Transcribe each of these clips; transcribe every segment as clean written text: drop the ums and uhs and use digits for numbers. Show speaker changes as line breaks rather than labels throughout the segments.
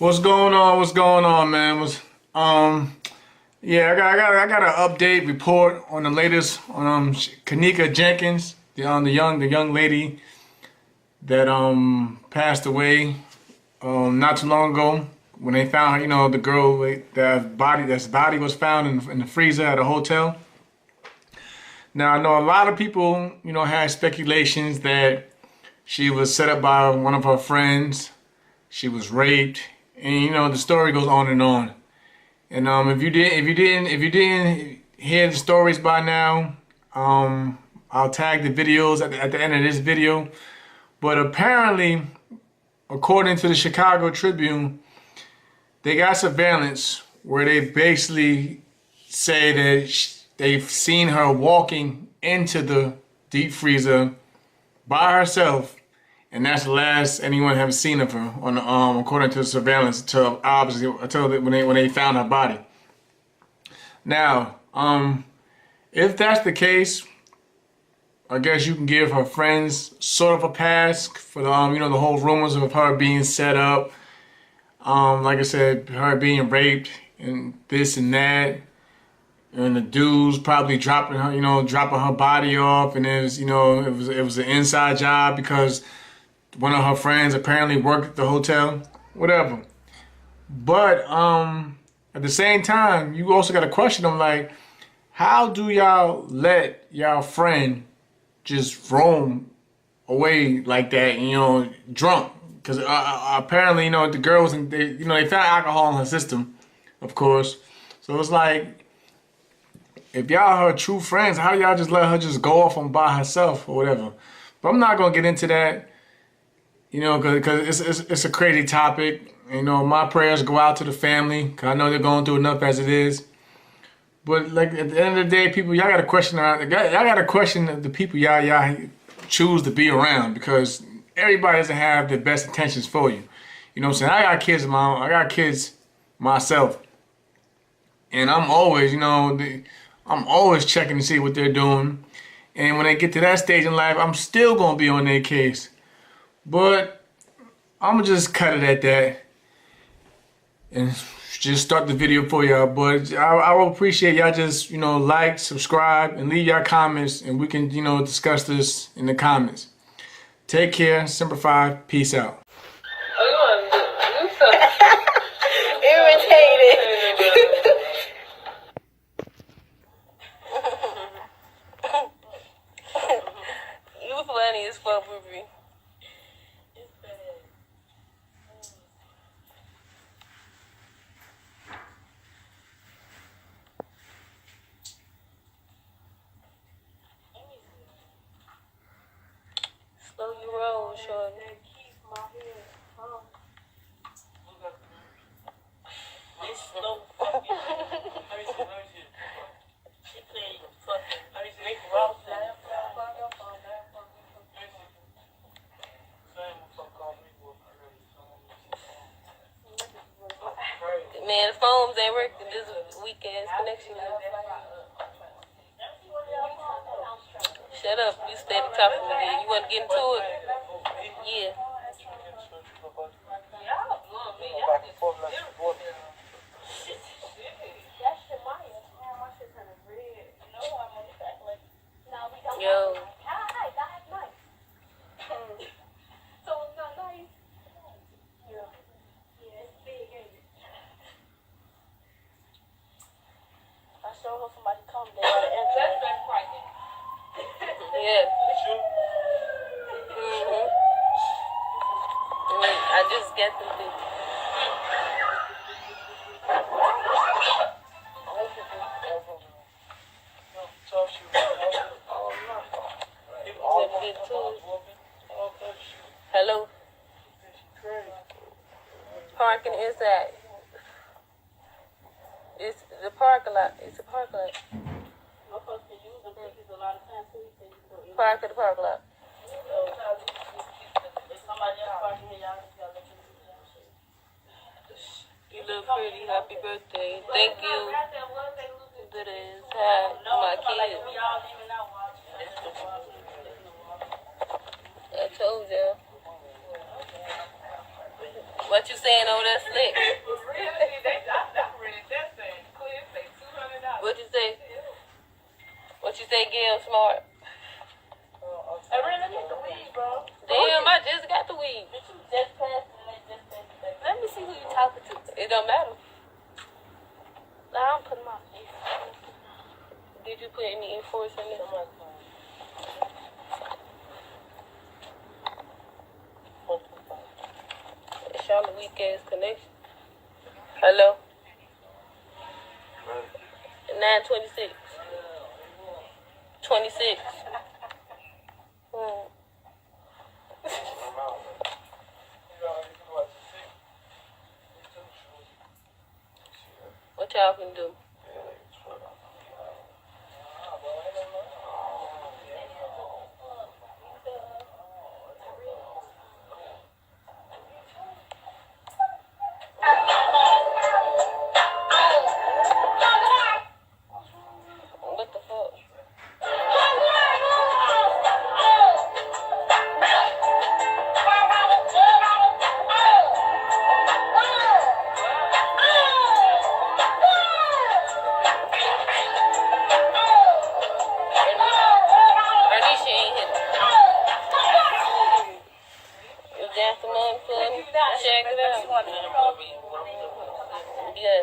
What's going on? What's going on, man? Yeah, I got an update report on the latest on Kenneka Jenkins, the young lady that passed away not too long ago when they found her. The girl that's body was found in the freezer at a hotel. Now I know a lot of people had speculations that she was set up by one of her friends. She was raped, and the story goes on and on. And if you didn't hear the stories by now, I'll tag the videos at the end of this video. But apparently, according to the Chicago Tribune, they got surveillance where they basically say that they've seen her walking into the deep freezer by herself, and that's the last anyone have seen of her on the according to the surveillance until when they found her body. Now, if that's the case, I guess you can give her friends sort of a pass for the the whole rumors of her being set up. Like I said, her being raped and this and that, and the dudes probably dropping her body off, and it was an inside job because one of her friends apparently worked at the hotel, whatever. But at the same time, you also got to question them, like, how do y'all let y'all friend just roam away like that, drunk? Because apparently, the girls, they found alcohol in her system, of course. So it's like, if y'all her true friends, how do y'all just let her just go off on by herself or whatever? But I'm not gonna get into that. Because it's a crazy topic. My prayers go out to the family, because I know they're going through enough as it is. But like at the end of the day, people, y'all gotta question the people y'all choose to be around, because everybody doesn't have the best intentions for you. You know what I'm saying? I got kids myself, and I'm always checking to see what they're doing. And when they get to that stage in life, I'm still gonna be on their case. But I'm gonna just cut it at that and just start the video for y'all. But I will appreciate y'all just like, subscribe, and leave y'all comments, and we can discuss this in the comments. Take care. Semper Fi. Peace out.
You so irritated. You funny as fuck, Ruby. Slow you roll, shorty. Man, the phones ain't working. This weak ass connection. Shut up. You steady talking to me. You want to get into it? Yeah. Yo. I sure hope somebody come there. Yeah. I just get them things. Hello. Parking inside. It's the parking lot. It's a parking lot. Park at the parking lot. You look pretty. Happy birthday. Thank you. Good as hi, my kids. I told you. What What you saying over there, Slick? What you say? What you say, Gail Smart?
I really need the weed, bro.
Damn, I just got the weed.
Did you just pass it?
Let me see who you talking to. It don't matter.
No, I don't put my face.
Did you put any enforce in it? It's y'all a weak ass connection. Hello? 926. 26. What y'all can do? What the fuck? Bernice ain't hit it. You got some money for me? Check it out. Yeah.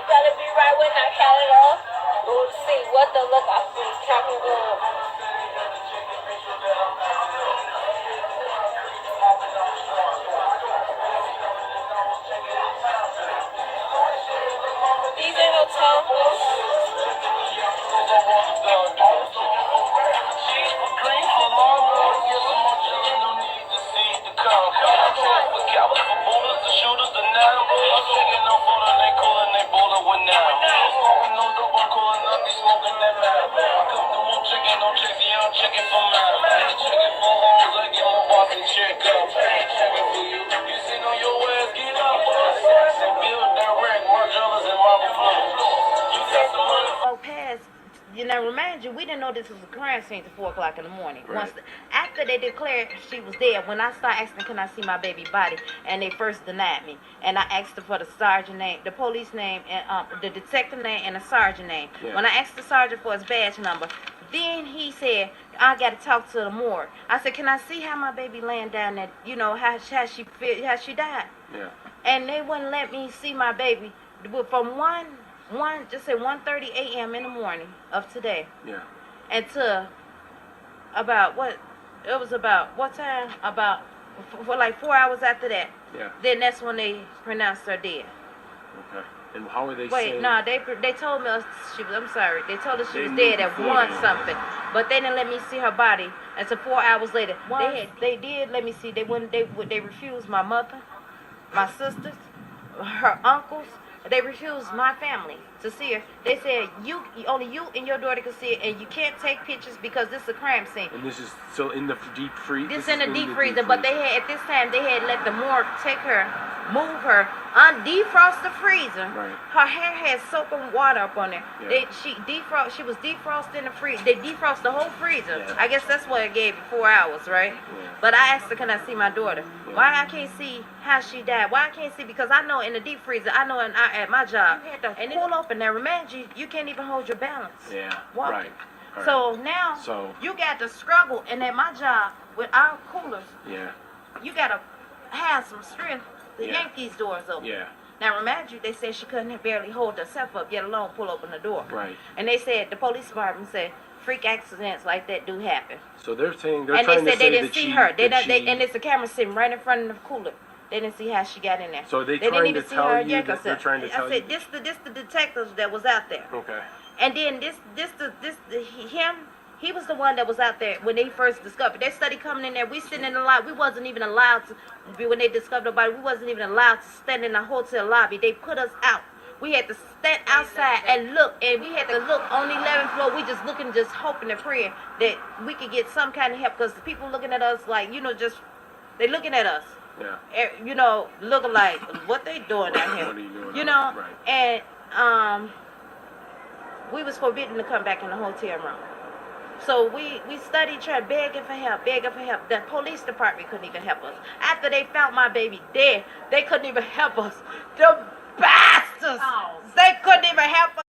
Better be right when I count it off. We'll see what the look I see. Counting up. These ain't no telephone.
You know, remind you, we didn't know this was a crime scene till 4 o'clock in the morning.
Right.
After they declared she was dead, when I started asking, can I see my baby body, and they first denied me, and I asked her for the sergeant name, the police name, and the detective name, and the sergeant name.
Yeah.
When I asked the sergeant for his badge number, then he said, I got to talk to the morgue. I said, can I see how my baby laying down there, you know, how she died?
Yeah.
And they wouldn't let me see my baby from 1:30 a.m. in the morning of today.
Yeah.
Until about what time? About for like 4 hours after that.
Yeah.
Then that's when they pronounced her dead.
Okay. And how are they
Wait,
saying?
no, they told me she was. I'm sorry. They told us she
They
was
knew
dead at
before
1
then.
something, but they didn't let me see her body until 4 hours later. They did let me see. They wouldn't. They refused my mother, my sisters, her uncles. They refused my family to see her. They said only you and your daughter can see it, and you can't take pictures because this is a crime scene.
And this is still in the deep freeze.
This in the deep freezer, but they had at this time they had let the morgue take her, move her, defrost the freezer.
Right.
Her hair had soaking water up on there.
Yeah.
She was defrosted in the freezer. They defrost the whole freezer.
Yeah.
I guess that's what it gave it 4 hours, right?
Yeah.
But I asked her, can I see my daughter?
Yeah.
Why I can't see how she died? Why I can't see? Because I know in the deep freezer, I know at my job, you had to pull open there. Remind you can't even hold your balance.
Yeah.
Walking.
Right. All right.
So now you got to struggle, and at my job with our coolers,
Yeah.
you got to have some strength to
Yeah.
yank these doors open.
Yeah.
Now remind you, they said she couldn't barely hold herself up, yet alone pull open the door.
Right.
And they said the police department said freak accidents like that do happen.
So they're saying they're
And
trying
they
to
said
say
they didn't
that
see her.
she,
And it's a camera sitting right in front of the cooler. They didn't see how she got in there.
So they
didn't
trying
even
to
see
tell
her
you
yank
that they're
herself.
trying to tell
I said
you.
this the detectives that was out there.
Okay.
And then he was the one that was out there when they first discovered. They study coming in there. We sitting in the lobby. We wasn't even allowed to, when they discovered the body, we wasn't even allowed to stand in the hotel lobby. They put us out. We had to stand outside and look, and we had to look on the 11th floor. We just looking, just hoping and praying that we could get some kind of help, because the people looking at us like, they looking at us.
Yeah.
Looking like, what they doing out here?
What are you doing?
And
Right.
we was forbidden to come back in the hotel room. So we studied, tried begging for help. The police department couldn't even help us. After they found my baby dead, they couldn't even help us. The bastards! They couldn't even help us.